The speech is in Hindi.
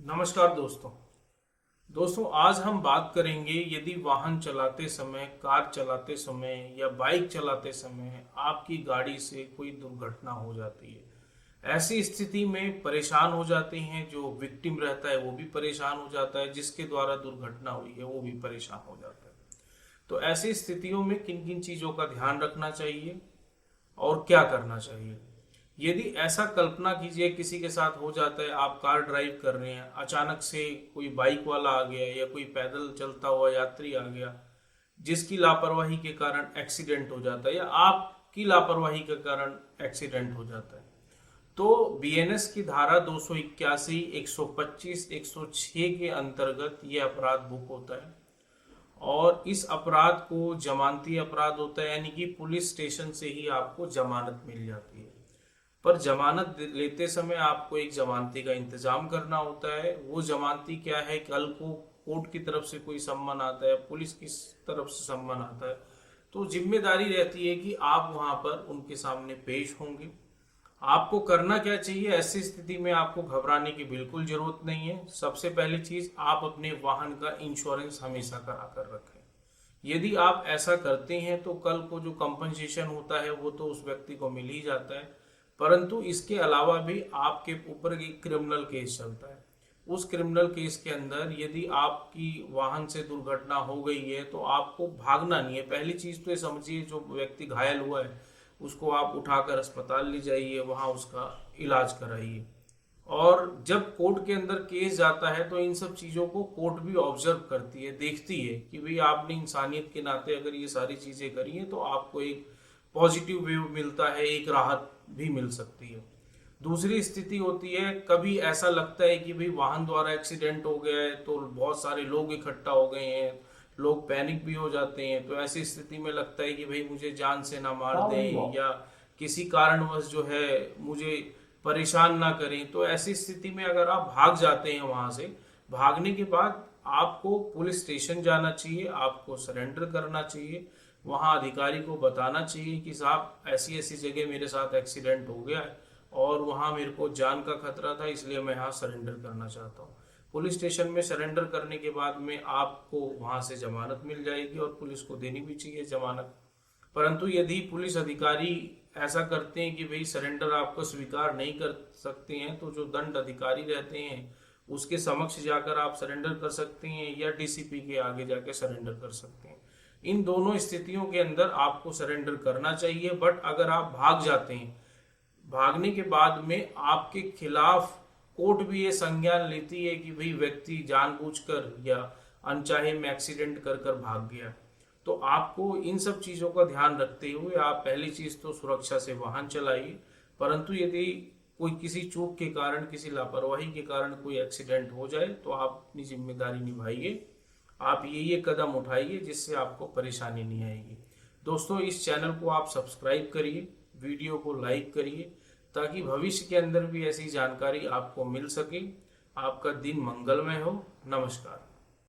नमस्कार दोस्तों आज हम बात करेंगे यदि वाहन चलाते समय, कार चलाते समय या बाइक चलाते समय आपकी गाड़ी से कोई दुर्घटना हो जाती है। ऐसी स्थिति में परेशान हो जाते हैं, जो विक्टिम रहता है वो भी परेशान हो जाता है, जिसके द्वारा दुर्घटना हुई है वो भी परेशान हो जाता है। तो ऐसी स्थितियों में किन किन चीज़ों का ध्यान रखना चाहिए और क्या करना चाहिए। यदि ऐसा कल्पना कीजिए किसी के साथ हो जाता है, आप कार ड्राइव कर रहे हैं, अचानक से कोई बाइक वाला आ गया या कोई पैदल चलता हुआ यात्री आ गया, जिसकी लापरवाही के कारण एक्सीडेंट हो जाता है या आपकी लापरवाही के कारण एक्सीडेंट हो जाता है, तो बीएनएस की धारा 281, 125, 106 के अंतर्गत ये अपराध बुक होता है और इस अपराध को जमानती अपराध होता है, यानी कि पुलिस स्टेशन से ही आपको जमानत मिल जाती है। पर जमानत लेते समय आपको एक जमानती का इंतजाम करना होता है। वो जमानती क्या है, कल को कोर्ट की तरफ से कोई सम्मन आता है, पुलिस की तरफ से सम्मन आता है, तो जिम्मेदारी रहती है कि आप वहां पर उनके सामने पेश होंगे। आपको करना क्या चाहिए, ऐसी स्थिति में आपको घबराने की बिल्कुल जरूरत नहीं है। सबसे पहली चीज, आप अपने वाहन का इंश्योरेंस हमेशा करा कर रखें। यदि आप ऐसा करते हैं तो कल को जो कंपनसेशन होता है वो तो उस व्यक्ति को मिल ही जाता है, परंतु इसके अलावा भी आपके ऊपर एक क्रिमिनल केस चलता है। उस क्रिमिनल केस के अंदर यदि आपकी वाहन से दुर्घटना हो गई है तो आपको भागना नहीं है। पहली चीज तो ये समझिए, जो व्यक्ति घायल हुआ है उसको आप उठाकर अस्पताल ले जाइए, वहां उसका इलाज कराइए। और जब कोर्ट के अंदर केस जाता है तो इन सब चीज़ों को कोर्ट भी ऑब्जर्व करती है, देखती है कि भाई आपने इंसानियत के नाते अगर ये सारी चीज़ें करी हैं तो आपको एक पॉजिटिव व्यू मिलता है, एक राहत भी मिल सकती है। दूसरी स्थिति होती है, कभी ऐसा लगता है कि भाई वाहन द्वारा एक्सीडेंट हो गया है तो बहुत सारे लोग इकट्ठा हो गए हैं, लोग पैनिक भी हो जाते हैं, तो ऐसी स्थिति में लगता है कि भाई मुझे जान से ना मार दें या किसी कारणवश जो है मुझे परेशान ना करें। तो ऐसी स्थिति में अगर आप भाग जाते हैं वहां से, भागने के बाद आपको पुलिस स्टेशन जाना चाहिए, आपको सरेंडर करना चाहिए, वहां अधिकारी को बताना चाहिए कि साहब ऐसी ऐसी जगह मेरे साथ एक्सीडेंट हो गया है और वहां मेरे को जान का खतरा था, इसलिए मैं यहाँ सरेंडर करना चाहता हूँ। पुलिस स्टेशन में सरेंडर करने के बाद में आपको वहां से जमानत मिल जाएगी और पुलिस को देनी भी चाहिए जमानत। परंतु यदि पुलिस अधिकारी ऐसा करते हैं कि भाई सरेंडर आपको स्वीकार नहीं कर सकते हैं, तो जो दंड अधिकारी रहते हैं उसके समक्ष जाकर आप सरेंडर कर सकते हैं या डीसीपी के आगे जाकर सरेंडर कर सकते हैं। इन दोनों स्थितियों के अंदर आपको सरेंडर करना चाहिए। बट अगर आप भाग जाते हैं, भागने के बाद में आपके खिलाफ कोर्ट भी ये संज्ञान लेती है कि भाई व्यक्ति जानबूझकर या अनचाहे में एक्सीडेंट कर कर भाग गया, तो आपको इन सब चीज़ों का ध्यान रखते हुए आप पहली चीज़ तो सुरक्षा से वाहन चलाइए। परंतु यदि कोई किसी चूक के कारण, किसी लापरवाही के कारण कोई एक्सीडेंट हो जाए तो आप अपनी जिम्मेदारी निभाइए। आप ये कदम उठाइए जिससे आपको परेशानी नहीं आएगी। दोस्तों, इस चैनल को आप सब्सक्राइब करिए, वीडियो को लाइक करिए, ताकि भविष्य के अंदर भी ऐसी जानकारी आपको मिल सके। आपका दिन मंगलमय हो। नमस्कार।